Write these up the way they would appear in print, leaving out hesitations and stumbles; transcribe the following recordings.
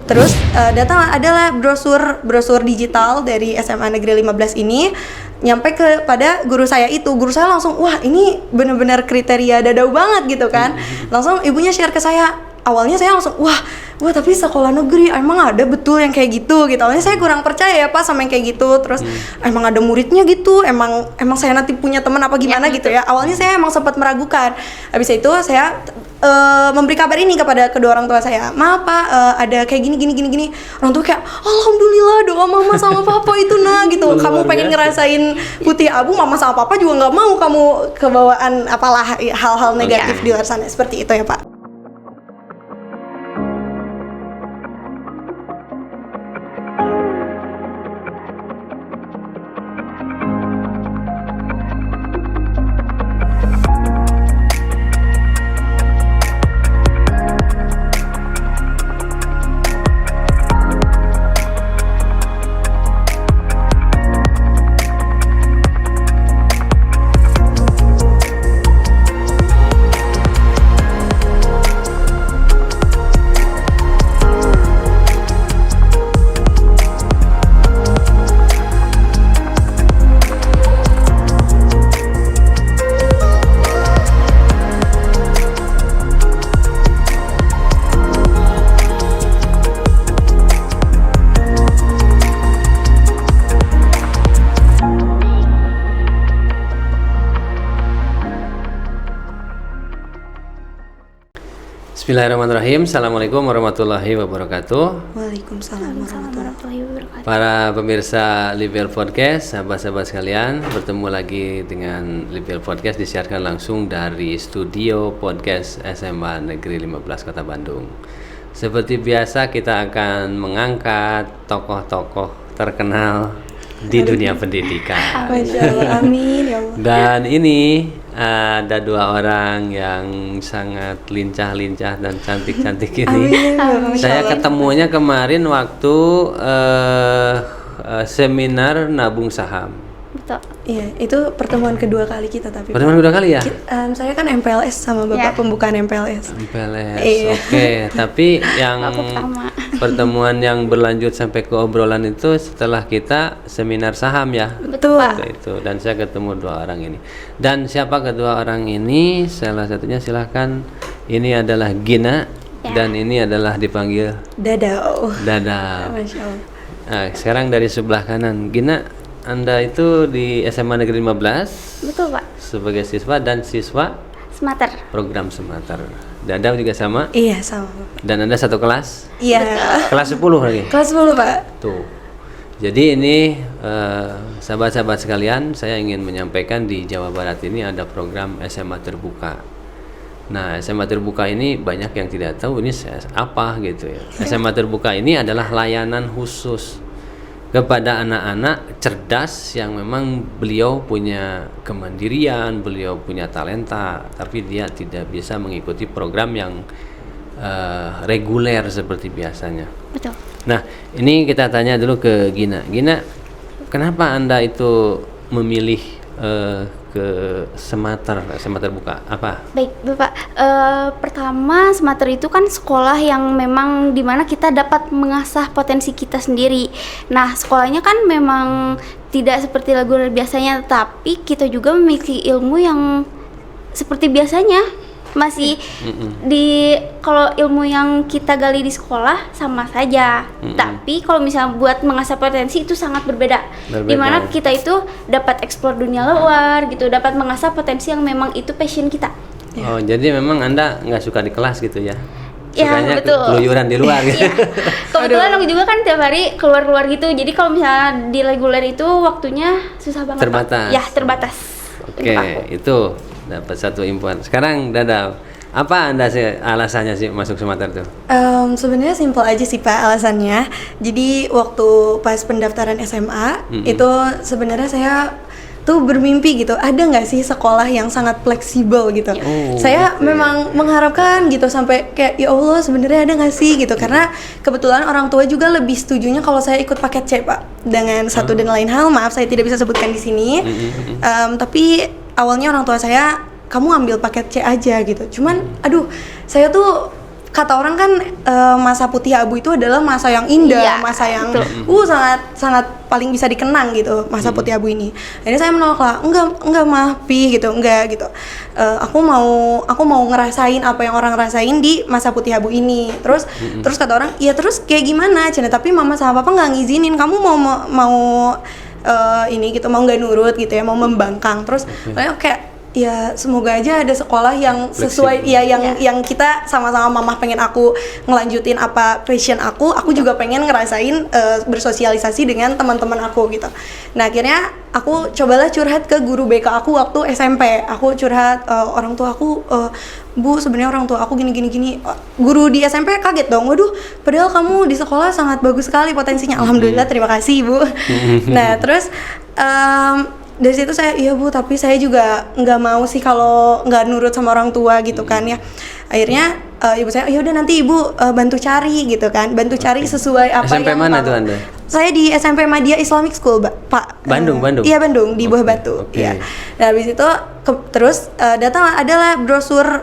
Terus datang adalah brosur digital dari SMA Negeri 15 ini nyampe kepada guru saya itu. Guru saya langsung, wah ini benar-benar kriteria Dadau banget gitu kan. Langsung ibunya share ke saya. Awalnya saya langsung, wah tapi sekolah negeri emang ada betul yang kayak gitu. Awalnya saya kurang percaya ya Pak sama yang kayak gitu. Terus emang ada muridnya gitu, emang saya nanti punya teman apa gimana gitu ya. Awalnya saya emang sempat meragukan. Habis itu saya memberi kabar ini kepada kedua orang tua saya. Maaf Pak, ada kayak gini. Orang tua kayak, alhamdulillah doa mama sama papa itu gitu. Kamu pengen ngerasain putih abu, mama sama papa juga nggak mau kamu kebawaan apalah hal-hal negatif di luar sana. Seperti itu ya Pak. Bismillahirrahmanirrahim. Assalamualaikum warahmatullahi wabarakatuh. Waalaikumsalam warahmatullahi wabarakatuh. Para pemirsa Libel Podcast, sahabat-sahabat sekalian, bertemu lagi dengan Libel Podcast disiarkan langsung dari studio podcast SMA Negeri 15 Kota Bandung. Seperti biasa kita akan mengangkat tokoh-tokoh terkenal di dunia pendidikan. Masya Allah, amin ya Allah. Dan ini ada dua orang yang sangat lincah-lincah dan cantik-cantik ini. Amin. Saya ketemunya kemarin waktu seminar nabung saham. Betul. Iya, itu pertemuan kedua kali kita tapi. Pertemuan kedua kali ya? Saya kan MPLS sama Bapak pembukaan MPLS. MPLS, Iya. Oke. Tapi yang pertama. pertemuan yang berlanjut sampai ke obrolan itu setelah kita seminar saham ya? Betul. Itu. Dan saya ketemu dua orang ini. Dan siapa kedua orang ini? Salah satunya silahkan. Ini adalah Gina dan ini adalah dipanggil Dadau. Masya Allah. Nah, sekarang dari sebelah kanan, Gina, Anda itu di SMA Negeri 15. Betul Pak. Sebagai siswa dan siswa Semater. program Semater. Dadau juga sama? Iya, sama Bapak. Dan Anda satu kelas? Iya. Kelas 10 lagi? Kelas 10 Pak. Tuh. Jadi ini sahabat-sahabat sekalian, saya ingin menyampaikan di Jawa Barat ini ada program SMA Terbuka. Nah, SMA Terbuka ini banyak yang tidak tahu ini apa gitu ya. SMA Terbuka ini adalah layanan khusus kepada anak-anak cerdas yang memang beliau punya kemandirian, beliau punya talenta, tapi dia tidak bisa mengikuti program yang reguler seperti biasanya. Betul. Nah, ini kita tanya dulu ke Gina. Gina, kenapa Anda itu memilih ke Semater Terbuka? Apa? Baik Bapak, pertama Semater itu kan sekolah yang memang dimana kita dapat mengasah potensi kita sendiri. Nah, sekolahnya kan memang tidak seperti reguler biasanya, tapi kita juga memiliki ilmu yang seperti biasanya. Masih kalau ilmu yang kita gali di sekolah sama saja, tapi kalau misalnya buat mengasah potensi itu sangat berbeda. Dimana kita itu dapat eksplor dunia luar gitu, dapat mengasah potensi yang memang itu passion kita. Oh, jadi memang Anda nggak suka di kelas gitu ya? Ya, Sukanya betul. keluyuran di luar gitu. Iya. Kebetulan aku juga kan tiap hari keluar-keluar gitu, jadi kalau misalnya di reguler itu waktunya susah banget. Terbatas. Ya, terbatas. Oke, itu dapat satu inpuan. Sekarang Dadau, apa Anda sih alasannya sih masuk Semater tuh? Sebenarnya simpel aja sih Pak alasannya. Jadi waktu pas pendaftaran SMA itu sebenarnya saya tuh bermimpi gitu, ada nggak sih sekolah yang sangat fleksibel gitu. Saya memang mengharapkan gitu sampai kayak ya Allah sebenarnya ada nggak sih gitu, karena kebetulan orang tua juga lebih setujunya kalau saya ikut paket C Pak. Dengan satu dan lain hal, maaf saya tidak bisa sebutkan di sini. Tapi awalnya orang tua saya, kamu ambil paket C aja gitu. Cuman aduh, saya tuh kata orang kan masa putih abu itu adalah masa yang indah, Iya, masa yang betul. sangat paling bisa dikenang gitu masa putih abu ini. Ini saya menolak lah, enggak mah Pi gitu, enggak gitu. Aku mau ngerasain apa yang orang rasain di masa putih abu ini. Terus kata orang, ya terus kayak gimana? Cina, tapi mama sama papa nggak ngizinin. Kamu mau ini gitu, mau nggak nurut gitu ya, mau membangkang. Terus kayak ya semoga aja ada sekolah yang sesuai ya yang kita sama-sama mama pengen aku ngelanjutin apa passion aku juga pengen ngerasain bersosialisasi dengan teman-teman aku gitu. Nah akhirnya aku cobalah curhat ke guru BK aku waktu SMP. Aku curhat orang tua aku, Bu sebenarnya orang tua aku gini. Guru di SMP kaget dong, waduh padahal kamu di sekolah sangat bagus sekali potensinya. Alhamdulillah, terima kasih Bu. Nah terus dari situ saya, iya Bu, tapi saya juga nggak mau sih kalau nggak nurut sama orang tua gitu kan ya. Akhirnya ibu saya, ya udah nanti ibu bantu cari gitu kan, bantu cari sesuai apa SMP yang mana mau. tuh Anda? Saya di SMP Madya Islamic School, Pak. Bandung. Iya Bandung, di Buah Batu. Oke. Iya. Nah habis itu terus datang adalah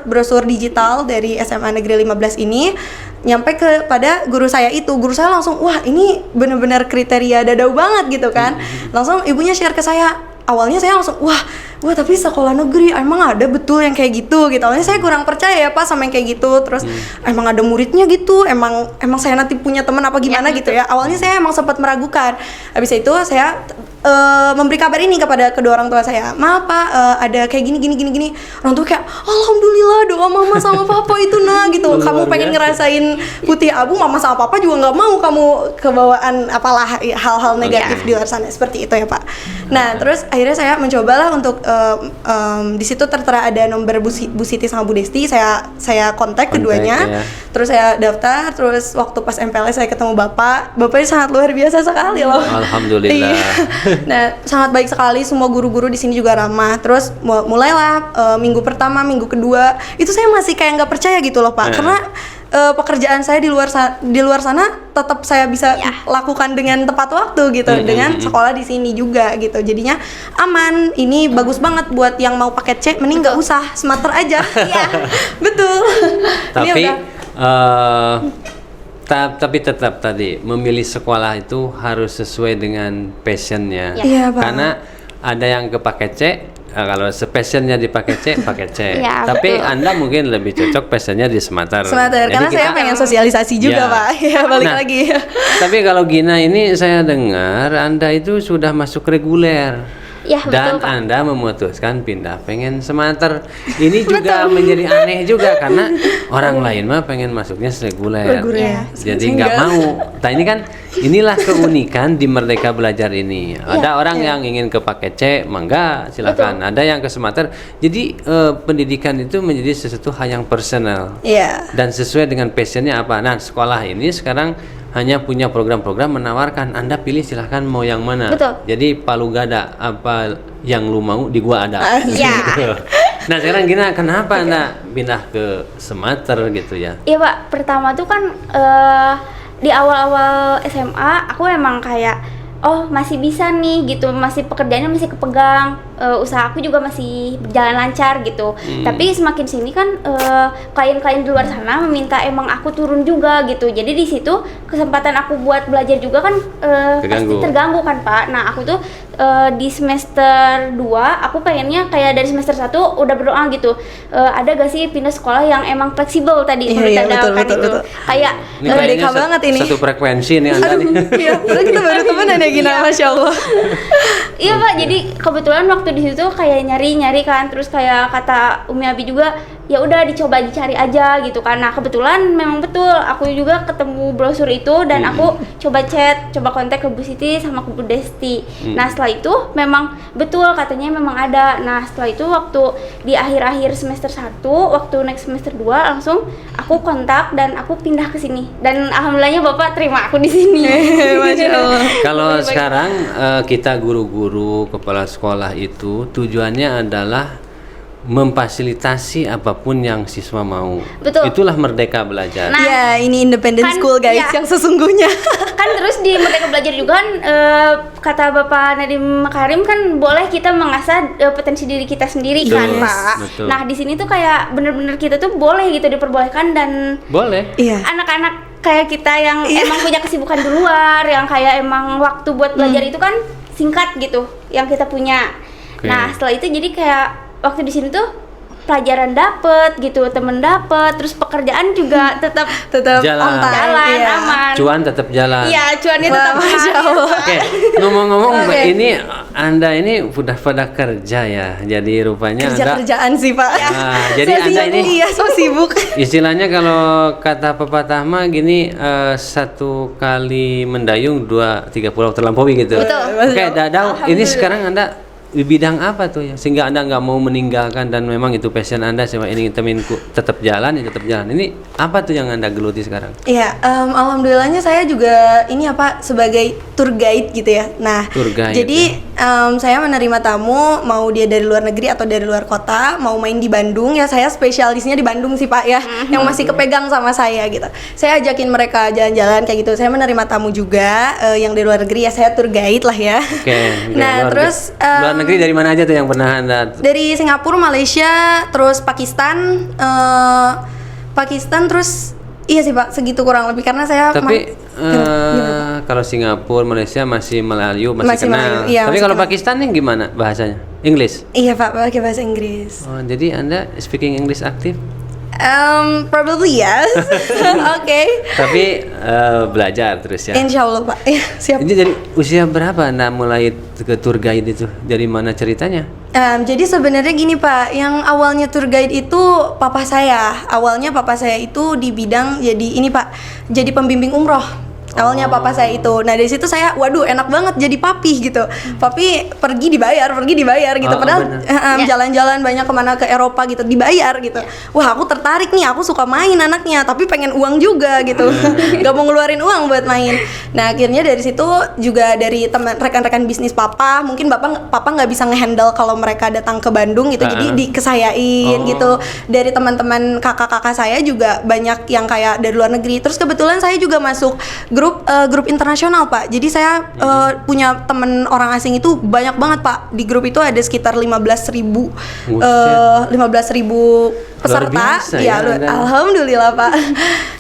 brosur digital dari SMA Negeri 15 ini nyampe kepada guru saya itu. Guru saya langsung, wah ini benar-benar kriteria Dadau banget gitu kan. Langsung ibunya share ke saya. Awalnya saya langsung wah tapi sekolah negeri emang ada betul yang kayak gitu. Awalnya saya kurang percaya ya Pak sama yang kayak gitu. Terus emang ada muridnya gitu, emang saya nanti punya teman apa gimana Ya, gitu ya. Awalnya saya emang sempat meragukan. Habis itu saya memberi kabar ini kepada kedua orang tua saya. Maaf Pak, ada kayak gini. Orang tua kayak alhamdulillah, doa mama sama papa itu gitu. Kamu pengen ngerasain putih abu, mama sama papa juga nggak mau kamu kebawaan apalah hal-hal negatif di luar sana, seperti itu ya Pak. Nah terus akhirnya saya mencobalah untuk di situ tertera ada nomor Bu Siti sama Bu Desti. Saya kontak keduanya. Ya. Terus saya daftar. Terus waktu pas MPLS saya ketemu bapaknya sangat luar biasa sekali loh. Alhamdulillah. Iya. Nah sangat baik sekali, semua guru-guru di sini juga ramah. Terus mulailah minggu pertama, minggu kedua itu saya masih kayak nggak percaya gitu loh Pak, karena pekerjaan saya di luar sana tetap saya bisa lakukan dengan tepat waktu gitu, dengan sekolah di sini juga gitu. Jadinya aman. Ini bagus banget buat yang mau paket C, mending nggak usah, smarter aja. Iya, betul. Ini Tapi udah tapi tetap tadi memilih sekolah itu harus sesuai dengan passionnya. Iya, Pak. Karena ada yang ke paket C, kalau passionnya di paket C, paket C. Ya, Tapi betul. Anda mungkin lebih cocok passionnya di Smarter. Smarter, karena Jadi saya pengen sosialisasi juga Ya. Pak. Ya balik Nah, lagi. Tapi kalau Gina ini saya dengar Anda itu sudah masuk reguler. Ya, Dan betul, Pak. Anda memutuskan pindah pengen Smarter. Ini juga menjadi aneh juga karena orang lain mah pengen masuknya reguler. Reguler. Jadi Saya nggak enggak. mau. Nah ini kan inilah keunikan di Merdeka Belajar ini. Ada orang yang ingin ke paket C, mangga silakan. Ada yang ke Smarter. Jadi pendidikan itu menjadi sesuatu hal yang personal. Iya. Dan sesuai dengan passionnya apa. Nah sekolah ini sekarang hanya punya program-program menawarkan Anda pilih silahkan mau yang mana. Betul. Jadi palu gada apa yang lu mau di gua ada. Iya. Gitu. Nah sekarang Gina kenapa Anda pindah ke Smarter gitu ya? Iya Pak, pertama tuh kan di awal-awal SMA aku emang kayak oh masih bisa nih gitu, masih pekerjaannya masih kepegang, usaha aku juga masih berjalan lancar gitu. Tapi semakin sini kan klien-klien di luar sana meminta emang aku turun juga gitu. Jadi di situ kesempatan aku buat belajar juga kan pasti terganggu kan Pak. Nah aku tuh di semester 2 aku pengennya kayak dari semester 1 udah berdoa gitu, ada gak sih pindah sekolah yang emang fleksibel tadi Iya, betul. Kayak Ini Merdeka kayaknya banget ini. satu frekuensi nih Anda nih. Iya, padahal kita baru temenan ya Gina, Masya Allah. iya Pak, jadi kebetulan waktu di situ kayak nyari kan, terus kayak kata Umi Abi juga ya udah dicoba dicari aja gitu kan. Nah kebetulan memang betul aku juga ketemu brosur itu dan aku coba kontak ke Bu Siti sama ke Bu Desti. Nah setelah itu memang betul katanya memang ada. Nah setelah itu waktu di akhir-akhir semester 1 waktu next semester 2 langsung aku kontak dan aku pindah ke sini dan alhamdulillahnya Bapak terima aku di sini. Masya Allah. Kalau Lebih baik. sekarang kita guru-guru kepala sekolah itu tujuannya adalah memfasilitasi apapun yang siswa mau. Betul. Itulah merdeka belajar. Nah, Ya, ini independent kan, school guys ya. yang sesungguhnya. Kan terus di Merdeka Belajar juga kan kata Bapak Nadiem Makarim kan boleh kita mengasah potensi diri kita sendiri Betul, kan Pak. betul. Nah di sini tuh kayak bener-bener kita tuh boleh gitu diperbolehkan dan Boleh. Iya. anak-anak kayak kita yang Iya. emang punya kesibukan di luar, yang kayak emang waktu buat belajar itu kan singkat gitu, yang kita punya. Oke. Nah setelah itu jadi kayak waktu di sini tuh pelajaran dapet gitu, temen dapet, terus pekerjaan juga tetap Tetap Jalan. on time. jalan Iya. aman. Cuan tetap jalan. Iya, cuannya Wah, tetap Masya aman. Allah. Oke, ngomong-ngomong Oke. ini Anda ini udah pada kerja ya. Jadi rupanya Anda Kerja-kerjaan sih Pak. jadi So Anda sibuk, ini iya so sibuk. istilahnya kalau kata pepatah mah gini, satu kali mendayung 2-3 pulau terlampaui gitu. Betul. Oke, Dadau, ini Alhamdulillah. sekarang Anda di bidang apa tuh ya sehingga Anda nggak mau meninggalkan dan memang itu passion Anda sih ini teminku tetap jalan ya tetap jalan. Ini apa tuh yang Anda geluti sekarang? Iya, alhamdulillahnya saya juga ini apa sebagai tour guide gitu ya. Nah, Tour guide, jadi saya menerima tamu mau dia dari luar negeri atau dari luar kota, mau main di Bandung ya saya spesialisnya di Bandung sih Pak ya, yang masih kepegang sama saya gitu. Saya ajakin mereka jalan-jalan kayak gitu. Saya menerima tamu juga yang dari luar negeri ya saya tour guide lah ya. Oke. Nah, terus luar negeri dari mana aja tuh yang pernah Anda? dari Singapura, Malaysia, terus Pakistan, terus iya sih Pak segitu kurang lebih karena saya Tapi gimana? kalau Singapura, Malaysia masih Melayu masih Masih kenal. Melayu, iya, Tapi masih kalau kenal. Pakistan nih gimana bahasanya? English. Iya Pak pakai bahasa Inggris. Oh, jadi Anda speaking English aktif? Probably yes. Oke. Tapi belajar terus ya. Insya Allah Pak. Ya, siap. Ini dari usia berapa Anda mulai ke tour guide itu? Dari mana ceritanya? Jadi sebenarnya gini Pak, yang awalnya tour guide itu papa saya. Awalnya papa saya itu di bidang jadi ini Pak, jadi pembimbing umroh. Awalnya papa saya itu. Nah dari situ saya, waduh enak banget jadi papi gitu. Papi pergi dibayar gitu. Oh, Padahal Ya. jalan-jalan banyak kemana ke Eropa gitu dibayar gitu. Wah aku tertarik nih, aku suka main anaknya, tapi pengen uang juga gitu. Gak mau ngeluarin uang buat main. Nah akhirnya dari situ juga dari teman rekan-rekan bisnis papa, mungkin papa nggak bisa ngehandle kalau mereka datang ke Bandung gitu. Jadi dikesayain Oh. gitu. Dari teman-teman kakak-kakak saya juga banyak yang kayak dari luar negeri. Terus kebetulan saya juga masuk grup internasional Pak. Jadi saya punya temen orang asing itu banyak banget Pak. Di grup itu ada sekitar 15.000 peserta. biasa ya, Anda. Alhamdulillah Pak.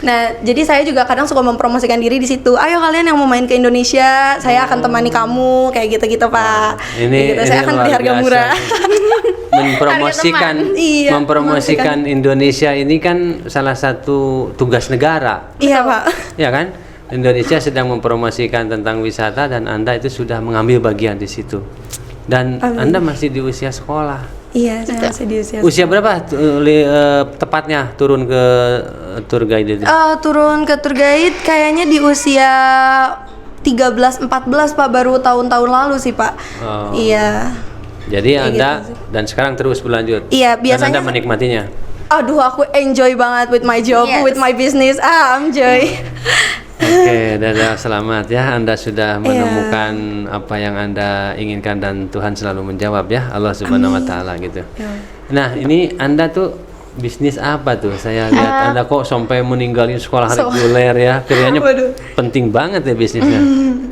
Nah jadi saya juga kadang suka mempromosikan diri di situ. Ayo kalian yang mau main ke Indonesia, saya akan temani kamu kayak gitu-gitu Pak. Kayak gitu. Saya akan beli luar harga biasa. murah. mempromosikan Harga Iya, mempromosikan Indonesia ini kan salah satu tugas negara. Iya Pak. Ya kan? Indonesia sedang mempromosikan tentang wisata dan Anda itu sudah mengambil bagian di situ. Dan Anda masih di usia sekolah. Iya, saya masih di usia. Usia berapa tepatnya turun ke tour guide itu? Turun ke tour guide kayaknya di usia 13-14 Pak, baru tahun-tahun lalu sih Pak. Oh. Iya. Jadi kayak Anda gitu sih. dan sekarang terus berlanjut. Iya, Dan biasanya Anda menikmatinya. Aduh, aku enjoy banget with my job, Yes. with my business. I'm joy. Oke, Dada, selamat ya. Anda sudah Iya. menemukan apa yang Anda inginkan dan Tuhan selalu menjawab ya, Allah Subhanahu wa taala gitu. Ya. Nah, ini Anda tuh bisnis apa tuh? Saya lihat Anda kok sampai meninggalin sekolah reguler ya. Kayaknya Waduh. penting banget ya bisnisnya.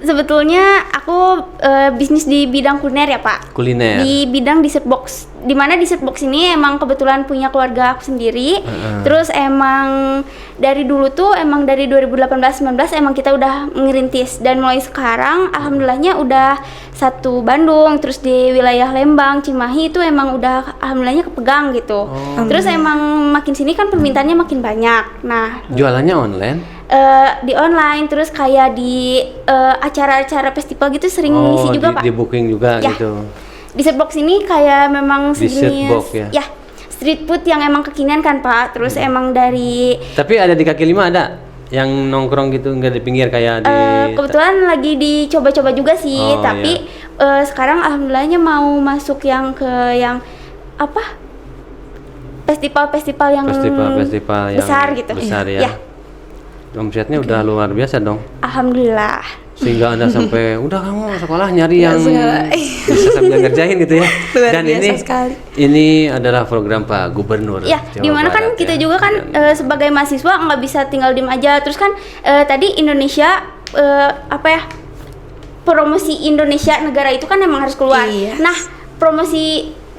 Sebetulnya aku bisnis di bidang kuliner ya Pak. Kuliner. Di bidang dessert box. Dimana dessert box ini emang kebetulan punya keluarga aku sendiri. Terus emang dari dulu tuh emang dari 2018-19 emang kita udah ngerintis dan mulai sekarang alhamdulillahnya udah satu Bandung, terus di wilayah Lembang, Cimahi itu emang udah alhamdulillahnya kepegang gitu. Terus emang makin sini kan permintaannya makin banyak. Nah, Jualannya online? di online terus kayak di acara-acara festival gitu sering ngisi juga Pak. Di booking juga Ya. gitu. Dessert box ini kayak memang Dessert sejenis box ya? street food yang emang kekinian kan Pak. Terus emang dari Tapi ada di kaki lima ada yang nongkrong gitu nggak di pinggir kayak di kebetulan lagi dicoba-coba juga sih, Oh, tapi sekarang alhamdulillahnya mau masuk yang ke yang apa? Festival-festival yang festival yang besar gitu. besar Ya. ya. Omsetnya udah luar biasa dong. Alhamdulillah. Sehingga Anda sampai udah kamu sekolah nyari yang sekolah. bisa sambil ngerjain gitu ya. Luar Dan biasa sekali. ini adalah program Pak Gubernur Ya, Jawa dimana kan Barat, kita ya. juga kan sebagai mahasiswa nggak bisa tinggal diem aja. Terus kan tadi Indonesia apa ya, promosi Indonesia negara itu kan emang harus keluar. Iya. Nah,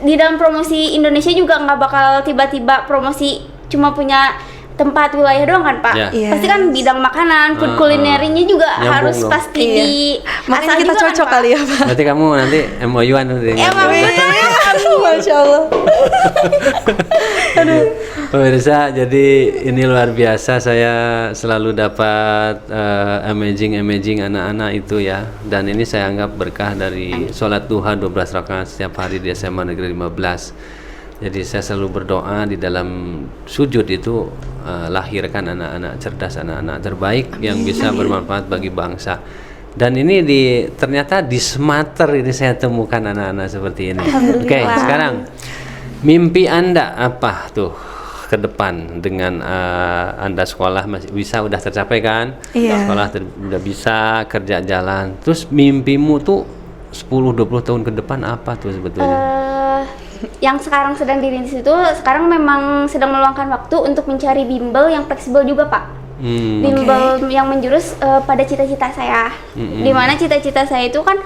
di dalam promosi Indonesia juga nggak bakal tiba-tiba promosi cuma punya tempat wilayah doang kan Pak? Ya. Iya. Pasti kan bidang makanan, food kulinerinya juga Nyambung harus dong. pasti Iya. di Makanya asah kita juga kan, cocok Pak? kali ya Pak. Berarti kamu nanti MOU-an dengan Emang betul. Masya Allah. Pemirsa, jadi ini luar biasa, saya selalu dapat amazing anak-anak itu ya. Dan ini saya anggap berkah dari sholat duha 12 rakaat setiap hari di SMA Negeri 15. Jadi saya selalu berdoa di dalam sujud itu lahirkan anak-anak cerdas, anak-anak terbaik yang bisa bermanfaat bagi bangsa. Dan ini ternyata di Smater ini saya temukan anak-anak seperti ini. Oke, sekarang mimpi Anda apa tuh ke depan dengan Anda sekolah masih bisa udah tercapai kan? Iya. Sekolah udah bisa, kerja jalan. Terus mimpimu tuh 10-20 tahun ke depan apa tuh sebetulnya? Yang sekarang sedang dirintis itu sekarang memang sedang meluangkan waktu untuk mencari bimbel yang fleksibel juga Pak. Bimbel yang menjurus pada cita-cita saya. Dimana cita-cita saya itu kan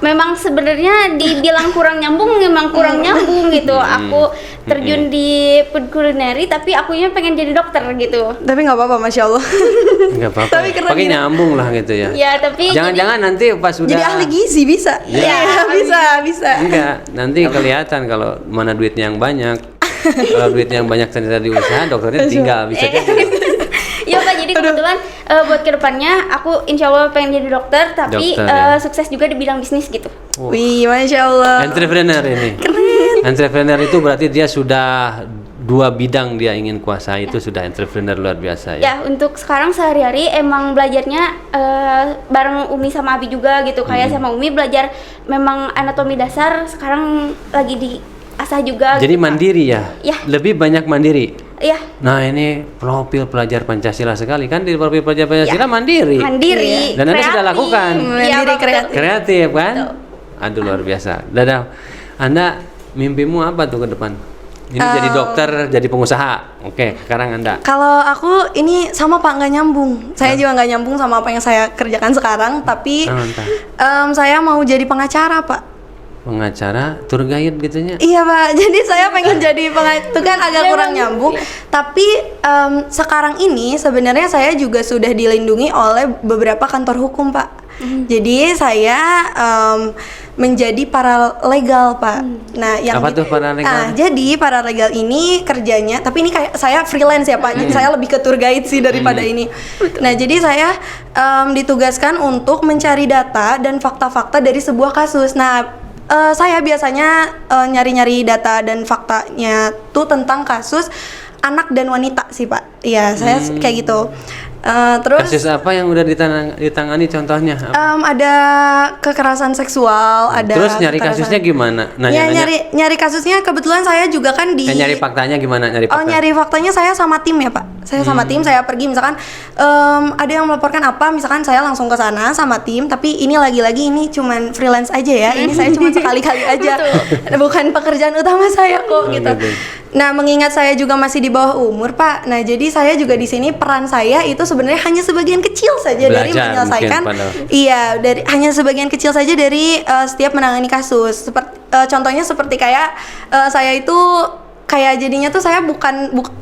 memang sebenarnya dibilang kurang nyambung, memang kurang nyambung gitu. Aku terjun di food culinary tapi akunya pengen jadi dokter gitu. Tapi nggak apa-apa, Masya Allah. Enggak apa-apa. Tapi keren Pakai ya. nyambung lah gitu ya. Ya tapi Jangan-jangan nanti pas sudah Jadi ahli gizi bisa. Iya. Bisa. Enggak, nanti kelihatan kalau mana duitnya yang banyak. Kalau duitnya yang banyak ternyata di usaha, dokternya tinggal bisa jadi. ya Pak, jadi kebetulan buat kedepannya aku insya Allah pengen jadi dokter tapi Dokter, ya. sukses juga di bidang bisnis gitu. Wih, Masya Allah. Entrepreneur ini. Entrepreneur itu berarti dia sudah 2 bidang dia ingin kuasai, itu sudah entrepreneur luar biasa ya. Ya, untuk sekarang sehari-hari emang belajarnya bareng Umi sama Abi juga gitu. Kayak sama Umi belajar memang anatomi dasar, sekarang lagi diasah juga. Jadi gitu, Pak. mandiri ya? Ya. Lebih banyak mandiri. Iya, Nah ini profil pelajar Pancasila sekali kan, di profil pelajar Pancasila mandiri. mandiri. Dan Anda sudah kreatif. lakukan. Iya, Mandiri, Pak, kreatif. betul. Kreatif kan? Aduh luar biasa. Dadah. Anda mimpimu apa tuh ke depan? Ini jadi dokter, jadi pengusaha. Oke, sekarang Anda. Kalau aku ini sama Pak, nggak nyambung. Saya juga nggak nyambung sama apa yang saya kerjakan sekarang. Tapi Entah. saya mau jadi pengacara Pak. Pengacara, tour guide gitunya. Iya Pak, jadi saya pengen jadi pengacara. Itu kan agak kurang nyambung. Tapi sekarang ini sebenarnya saya juga sudah dilindungi oleh beberapa kantor hukum Pak. Jadi saya menjadi paralegal Pak. Nah, yang Apa tuh paralegal? jadi paralegal ini kerjanya, tapi ini kayak saya freelance ya Pak. Jadi saya lebih ke tour guide sih daripada ini. Nah, jadi saya ditugaskan untuk mencari data dan fakta-fakta dari sebuah kasus. Nah, saya biasanya nyari-nyari data dan faktanya tuh tentang kasus anak dan wanita sih Pak. Iya, saya kayak gitu. Terus Kasus apa yang udah ditangani contohnya? ada kekerasan seksual, ada Terus nyari kekerasan- kasusnya gimana? Ya, Nanya-nanya. nyari kasusnya kebetulan saya juga kan di Nyari faktanya gimana? Nyari fakta. nyari faktanya saya sama tim ya Pak. Saya sama tim, saya pergi misalkan ada yang melaporkan apa, misalkan saya langsung ke sana sama tim. Tapi ini lagi-lagi ini cuman freelance aja ya. Ini saya cuma sekali-kali aja, bukan pekerjaan utama saya kok gitu. gitu. Nah, mengingat saya juga masih di bawah umur Pak. Nah, jadi saya juga di sini peran saya itu sebenarnya hanya sebagian kecil saja dari Belajar menyelesaikan. mungkin padahal. Iya, hanya sebagian kecil saja dari setiap menangani kasus. Contohnya seperti kayak saya itu kayak jadinya tuh saya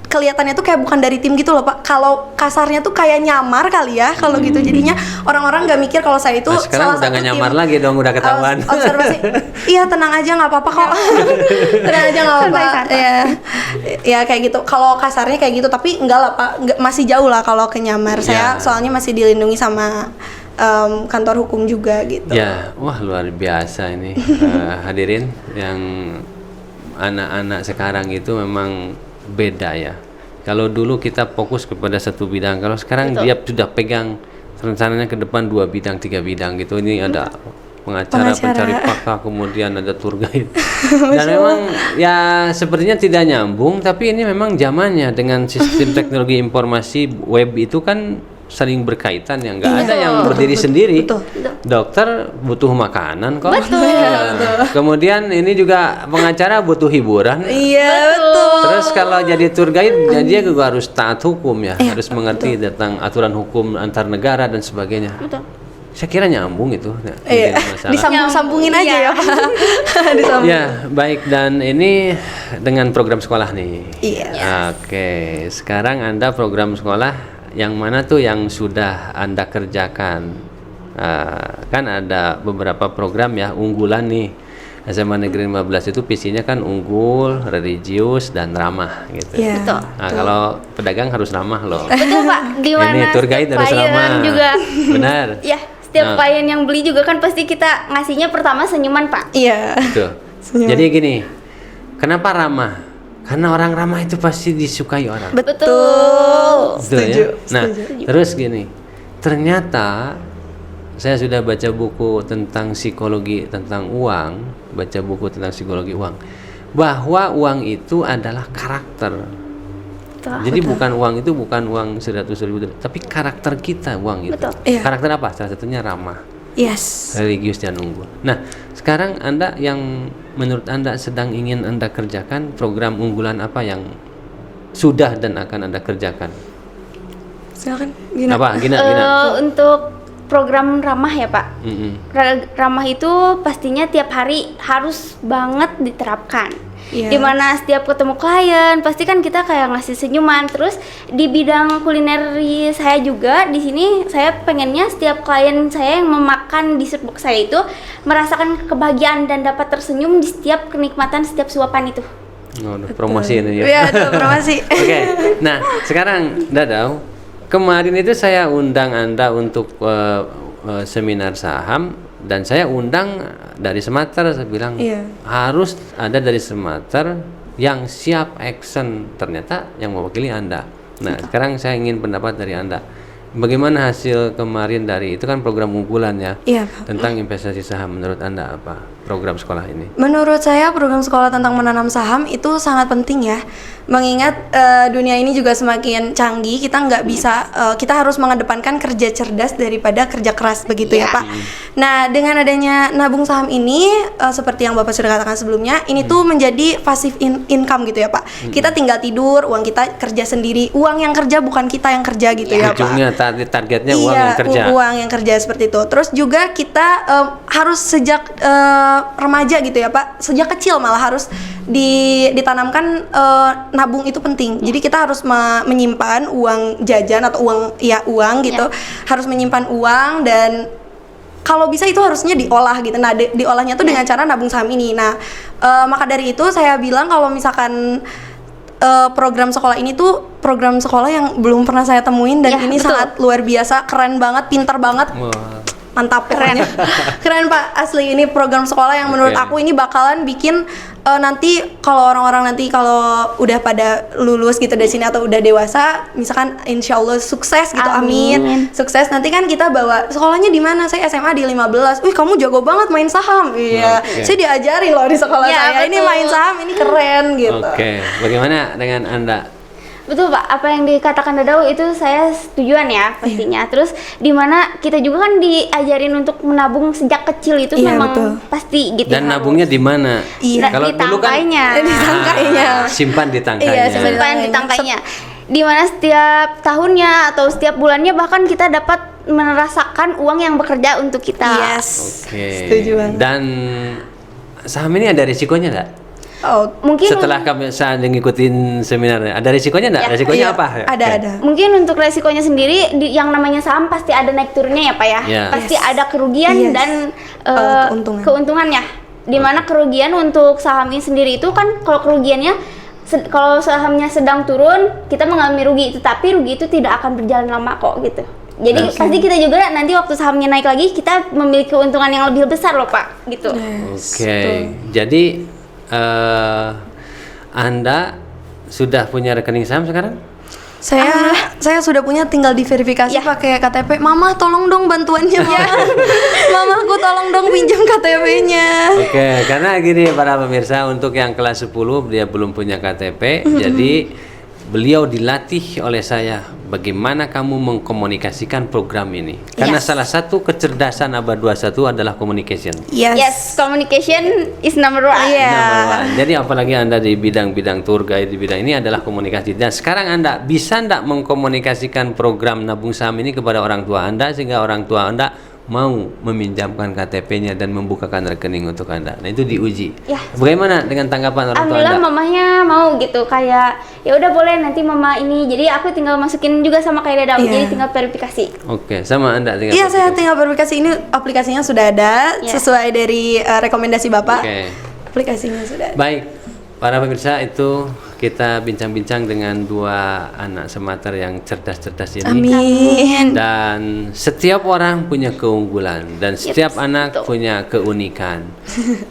kelihatannya tuh kayak bukan dari tim gitu loh Pak. Kalau kasarnya tuh kayak nyamar kali ya kalau gitu. Jadinya orang-orang nggak mikir kalau saya itu Nah, sekarang udah salah satu nggak nyamar tim lagi dong, udah ketahuan. observasi. Iya, tenang aja, nggak apa-apa kok. Tenang aja, nggak apa-apa. Ya kayak gitu. Kalau kasarnya kayak gitu, tapi enggak lah Pak. Masih jauh lah kalau ke nyamar. Saya Ya. soalnya masih dilindungi sama kantor hukum juga gitu. Ya, wah luar biasa ini. Hadirin yang anak-anak sekarang itu memang beda ya. Kalau dulu kita fokus kepada satu bidang, kalau sekarang dia sudah pegang rencananya ke depan 2 bidang, 3 bidang gitu. Ini ada pengacara, pencari fakta, kemudian ada tour guide. Dan memang ya sepertinya tidak nyambung, tapi ini memang zamannya dengan sistem teknologi informasi web itu kan saling berkaitan ya, nggak ada yang berdiri sendiri. betul. Dokter butuh makanan kok. Betul. Ya. Kemudian ini juga pengacara butuh hiburan. Iya, betul. Terus kalau jadi tour guide, dia juga harus taat hukum ya, harus mengerti tentang aturan hukum antar negara dan sebagainya. Betul. Saya kira nyambung itu. Nah, Iya, tidak masalah. disambung-sambungin aja Iya. ya Pak. Disambung. Ya, baik, dan ini dengan program sekolah nih. Iya. Oke, sekarang Anda program sekolah yang mana tuh yang sudah Anda kerjakan? Kan ada beberapa program ya unggulan nih. SMA Negeri 15 itu visinya kan unggul, religius, dan ramah gitu. Iya. Betul. Nah, kalau pedagang harus ramah loh. Betul Pak, di mana Ini tour guide harus klien ramah. juga. Benar. Ya, setiap Nah. klien yang beli juga kan pasti kita ngasihnya pertama senyuman Pak. Iya. Tuh. Jadi gini, kenapa ramah? Karena orang ramah itu pasti disukai orang. Betul. Betul Setuju. ya? Nah, terus gini, ternyata saya sudah baca buku tentang psikologi tentang uang, baca buku tentang psikologi uang, bahwa uang itu adalah karakter. Betul. Jadi bukan uang itu bukan uang 100.000, tapi karakter kita uang itu. Betul. Iya. Karakter apa? Salah satunya ramah, Yes. religius, dan unggul. Nah, sekarang Anda yang menurut Anda sedang ingin Anda kerjakan, program unggulan apa yang sudah dan akan Anda kerjakan? Silakan Gina. Apa? Gina. Untuk program ramah ya Pak. Mm-mm. Ramah itu pastinya tiap hari harus banget diterapkan. Yes. Dimana setiap ketemu klien pasti kan kita kayak ngasih senyuman. Terus di bidang kulineri saya juga di sini saya pengennya setiap klien saya yang memakan dessert box saya itu merasakan kebahagiaan dan dapat tersenyum di setiap kenikmatan setiap suapan itu. Oh, udah promosi ini ya. Iya, tuh, promosi. Oke. Nah, sekarang Dadau, kemarin itu saya undang Anda untuk seminar saham, dan saya undang dari Sumatera. Saya bilang Iya. harus ada dari Sumatera yang siap action. Ternyata yang mewakili Anda. Nah, sekarang saya ingin pendapat dari Anda. Bagaimana hasil kemarin dari itu, kan program unggulan ya, Iya, Pak. tentang investasi saham. Menurut Anda apa program sekolah ini? Menurut saya program sekolah tentang menanam saham itu sangat penting ya. Mengingat dunia ini juga semakin canggih, kita nggak bisa, kita harus mengedepankan kerja cerdas daripada kerja keras, begitu ya Pak. Nah, dengan adanya nabung saham ini, seperti yang Bapak sudah katakan sebelumnya, ini tuh menjadi passive income gitu ya Pak. Kita tinggal tidur, uang kita kerja sendiri, uang yang kerja bukan kita yang kerja gitu ya Pak. Ujungnya targetnya uang yang kerja. Uang yang kerja seperti itu. Terus juga kita harus sejak remaja gitu ya Pak, sejak kecil malah harus ditanamkan nabung itu penting. Jadi kita harus menyimpan uang jajan atau uang gitu, harus menyimpan uang, dan kalau bisa itu harusnya diolah gitu. Nah, diolahnya tuh dengan cara nabung saham ini. Nah, maka dari itu saya bilang kalau misalkan program sekolah ini tuh program sekolah yang belum pernah saya temuin, dan Ya, ini betul. sangat luar biasa, keren banget, pinter banget. Wah. Mantap, keren. Keren Pak, asli ini program sekolah yang menurut Oke. aku ini bakalan bikin nanti kalau orang-orang nanti kalau udah pada lulus gitu dari sini atau udah dewasa, misalkan insya Allah sukses gitu, amin. Sukses, nanti kan kita bawa sekolahnya di mana? Saya SMA di 15. Wih, kamu jago banget main saham. Iya. Oke. Saya diajarin loh di sekolah Ya, saya. Ini betul. main saham, ini keren gitu. Oke, bagaimana dengan Anda? Betul Pak, apa yang dikatakan Dadau itu saya setujuan ya pastinya. Terus di mana kita juga kan diajarin untuk menabung sejak kecil itu Iya, memang betul. pasti gitu. Dan harus. nabungnya di mana? Iya. Kalau Di dulu kan tangkainya. Di tangkainya. simpan di tangkainya. Iya, simpan di Simpan di tangkainya. Di mana setiap tahunnya atau setiap bulannya bahkan kita dapat merasakan uang yang bekerja untuk kita. Yes. Oke. Setuju banget. Dan saham ini ada risikonya nggak? Oh, Mungkin Setelah kami saya ngikutin seminarnya, ada risikonya nggak? Ya, Risikonya iya, apa? Ada. mungkin untuk resikonya sendiri yang namanya saham pasti ada naik turunnya ya Pak ya. Ya. Pasti Yes. ada kerugian Yes. dan Keuntungan. keuntungannya. Dimana kerugian untuk saham ini sendiri itu kan kalau kerugiannya kalau sahamnya sedang turun kita mengalami rugi, tetapi rugi itu tidak akan berjalan lama kok gitu. Jadi pasti kita juga nanti waktu sahamnya naik lagi kita memiliki keuntungan yang lebih besar loh Pak gitu. Oke. Jadi Anda sudah punya rekening saham sekarang? Saya sudah punya, tinggal diverifikasi Ya. pakai KTP. Mama tolong dong bantuannya. Mama aku tolong dong pinjam KTP-nya. Oke, karena gini para pemirsa, untuk yang kelas 10 dia belum punya KTP, jadi beliau dilatih oleh saya bagaimana kamu mengkomunikasikan program ini. Karena Yes. salah satu kecerdasan abad 21 adalah communication. Yes, communication is number one. Iya. Number one. Jadi apalagi Anda di bidang-bidang tour guide, di bidang ini adalah komunikasi. Dan sekarang Anda bisa enggak mengkomunikasikan program nabung saham ini kepada orang tua Anda sehingga orang tua Anda mau meminjamkan KTP-nya dan membukakan rekening untuk Anda. Nah, itu diuji. Ya. Bagaimana dengan tanggapan orang tua Alhamdulillah Anda? mamanya mau gitu, kayak ya udah boleh nanti mama ini. Jadi aku tinggal masukin juga sama kayak Dadau. Iya. Jadi tinggal verifikasi. Oke, sama Anda tinggal Iya, saya verifikasi. tinggal verifikasi. Ini aplikasinya sudah ada Iya. sesuai dari rekomendasi Bapak. Oke. Aplikasinya sudah ada. Baik, para pemirsa, itu kita bincang-bincang dengan dua anak Semater yang cerdas-cerdas ini. Amin. Dan setiap orang punya keunggulan dan setiap anak betul. punya keunikan.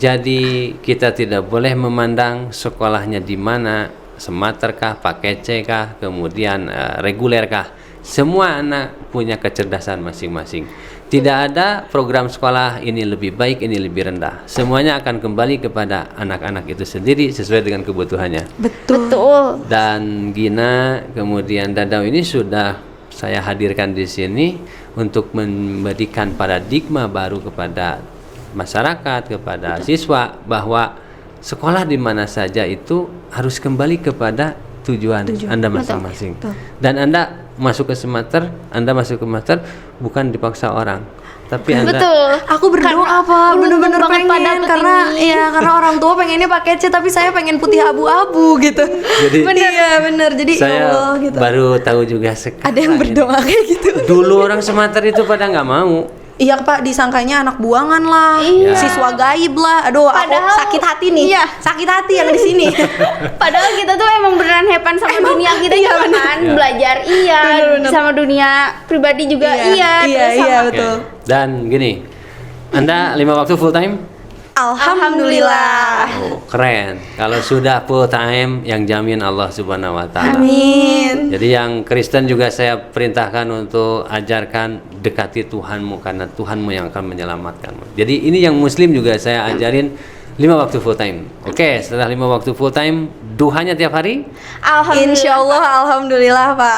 Jadi kita tidak boleh memandang sekolahnya di mana, Semater kah, pakai C kah, kemudian reguler kah. Semua anak punya kecerdasan masing-masing. Tidak ada program sekolah ini lebih baik, ini lebih rendah. Semuanya akan kembali kepada anak-anak itu sendiri sesuai dengan kebutuhannya. Betul. Dan Gina kemudian Dadau ini sudah saya hadirkan di sini untuk memberikan paradigma baru kepada masyarakat, kepada siswa bahwa sekolah di mana saja itu harus kembali kepada tujuan Anda masing-masing. Dan Anda masuk ke Semater, Anda masuk ke Semater bukan dipaksa orang, tapi Anda Betul. Aku berdoa apa bener-bener banget pada pengen putih karena ini. ya karena orang tua pengennya pakai C tapi saya pengen putih abu-abu gitu. Jadi Iya bener. Jadi ya saya Allah gitu. baru tahu juga sekarang. Ada yang berdoa kayak gitu. Dulu orang Semater itu pada nggak mau. Iya Pak, disangkanya anak buangan lah, Iya. siswa gaib lah. Aduh, aku Padahal- sakit hati nih. Iya. Sakit hati yang di sini. Padahal kita tuh emang beneran hepan sama dunia kita iya, juga bener. kan. Iya. Belajar iya, Bener-bener. sama dunia pribadi juga iya. Iya, terus iya sama- betul. Oke. Dan gini, Anda 5 waktu full time? Alhamdulillah. Oh, keren. Kalau sudah full time, yang jamin Allah Subhanahu wa taala. Amin. Jadi yang Kristen juga saya perintahkan untuk ajarkan dekati Tuhanmu karena Tuhanmu yang akan menyelamatkanmu. Jadi ini yang Muslim juga saya ajarin 5 waktu full time. Oke, setelah 5 waktu full time, duhanya tiap hari. Alhamdulillah. Insya Allah, alhamdulillah Pak.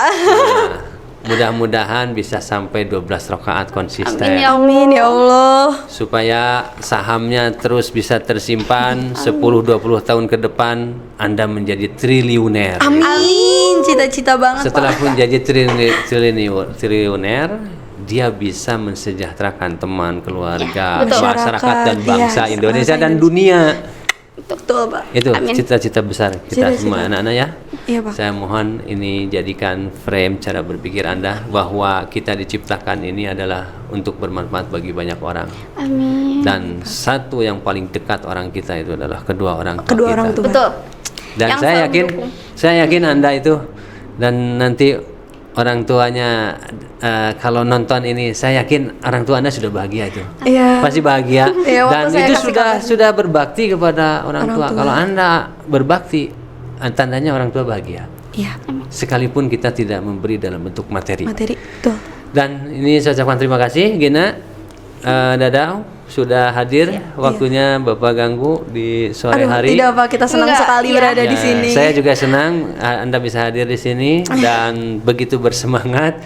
Nah, mudah-mudahan bisa sampai 12 rakaat konsisten. Amin ya Allah. Amin ya Allah. Supaya sahamnya terus bisa tersimpan 10-20 tahun ke depan Anda menjadi triliuner. Amin. Cita-cita banget Setelah Pak. pun jadi triliuner, dia bisa mensejahterakan teman, keluarga, Ya, betul. masyarakat dan Masyarakat, bangsa iya, Indonesia bangsa dan Indonesia. dunia. Betul Pak. Itu Amin. cita-cita besar kita Cita-cita. semua anak-anak ya. Iya Pak. Saya mohon ini jadikan frame cara berpikir Anda bahwa kita diciptakan ini adalah untuk bermanfaat bagi banyak orang. Amin. Dan satu yang paling dekat orang kita itu adalah kedua orang tua Kedua kita. orang tua. Betul. Dan Yang saya selalu yakin, mendukung. saya yakin Anda itu dan nanti orang tuanya kalau nonton ini, saya yakin orang tua Anda sudah bahagia itu. Iya. Pasti bahagia. Iya, waktu Dan saya itu kasih kabar. sudah berbakti kepada orang Orang tua. tua. Kalau Anda berbakti, tandanya orang tua bahagia. Iya. Sekalipun kita tidak memberi dalam bentuk materi. Materi. Betul. Dan ini saya ucapkan terima kasih Gina, Dadau sudah hadir. Waktunya Bapak ganggu di sore Aduh, hari. tidak Pak, kita senang Enggak, sekali iya. berada di Ya, sini. saya juga senang Anda bisa hadir di sini dan begitu bersemangat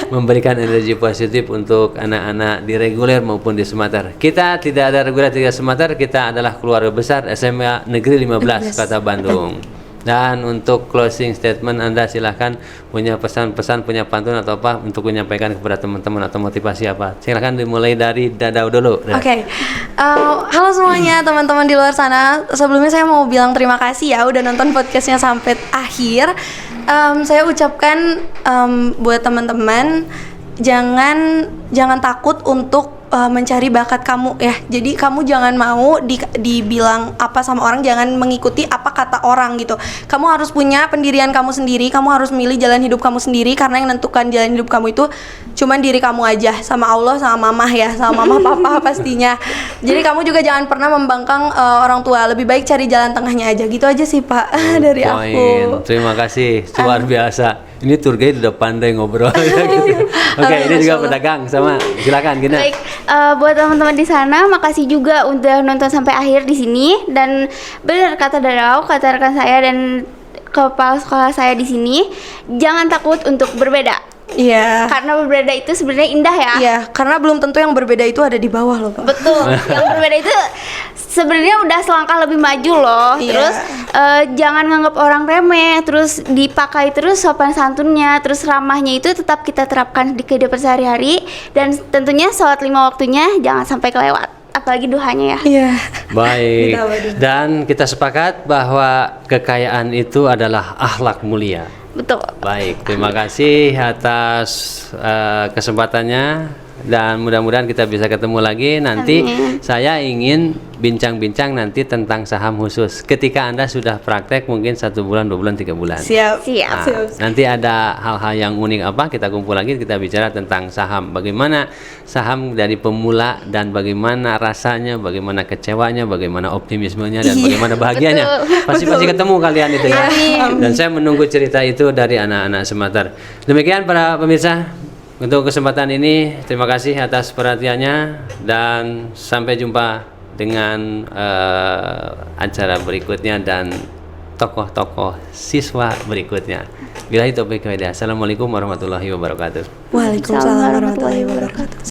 memberikan energi positif untuk anak-anak di reguler maupun di Semater. Kita tidak ada reguler, tidak Semater, kita adalah keluarga besar SMA Negeri 15 Kota Bandung. Dan untuk closing statement Anda silahkan punya pesan-pesan, punya pantun atau apa untuk menyampaikan kepada teman-teman atau motivasi apa. Silahkan dimulai dari Dadau dulu. Oke, halo semuanya teman-teman di luar sana. Sebelumnya saya mau bilang terima kasih ya udah nonton podcastnya sampai akhir. Saya ucapkan buat teman-teman jangan takut untuk mencari bakat kamu ya. Jadi kamu jangan mau dibilang apa sama orang, jangan mengikuti apa kata orang gitu. Kamu harus punya pendirian kamu sendiri, kamu harus milih jalan hidup kamu sendiri karena yang menentukan jalan hidup kamu itu cuman diri kamu aja, sama Allah, sama mamah ya, sama mama papa pastinya. Jadi kamu juga jangan pernah membangkang orang tua, lebih baik cari jalan tengahnya aja. Gitu aja sih Pak dari aku. Terima kasih, luar biasa. Ini tour guide udah pandai ngobrol ya, gitu. Oke, ini juga pedagang sama. Silakan Gina. Baik, buat teman-teman di sana, makasih juga udah nonton sampai akhir di sini. Dan benar kata Dadau, kata rekan saya dan kepala sekolah saya di sini, jangan takut untuk berbeda. Iya. Karena berbeda itu sebenarnya indah ya. Iya, karena belum tentu yang berbeda itu ada di bawah loh, Pak. Betul. Yang berbeda itu sebenarnya udah selangkah lebih maju loh. Iya. Terus jangan nganggap orang remeh. Terus dipakai terus sopan santunnya. Terus ramahnya itu tetap kita terapkan di kehidupan sehari-hari. Dan tentunya sholat 5 waktunya jangan sampai kelewat. Apalagi duhanya ya. Iya. Baik. Ditambah dulu. Dan kita sepakat bahwa kekayaan itu adalah akhlak mulia. Betul. Baik, terima kasih atas kesempatannya dan mudah-mudahan kita bisa ketemu lagi nanti. Amin. Saya ingin bincang-bincang nanti tentang saham khusus ketika Anda sudah praktek mungkin 1 bulan, 2 bulan, 3 bulan. Siap. Siap. Nah, nanti ada hal-hal yang unik apa, kita kumpul lagi, kita bicara tentang saham. Bagaimana saham dari pemula dan bagaimana rasanya, bagaimana kecewanya, bagaimana optimismenya dan Iya, bagaimana bahagianya. Pasti ketemu kalian itu ya. Dan saya menunggu cerita itu dari anak-anak Semater. Demikian para pemirsa, untuk kesempatan ini terima kasih atas perhatiannya dan sampai jumpa dengan acara berikutnya dan tokoh-tokoh siswa berikutnya. Billahi taufiq wal hidayah. Assalamualaikum warahmatullahi wabarakatuh. Waalaikumsalam warahmatullahi wabarakatuh.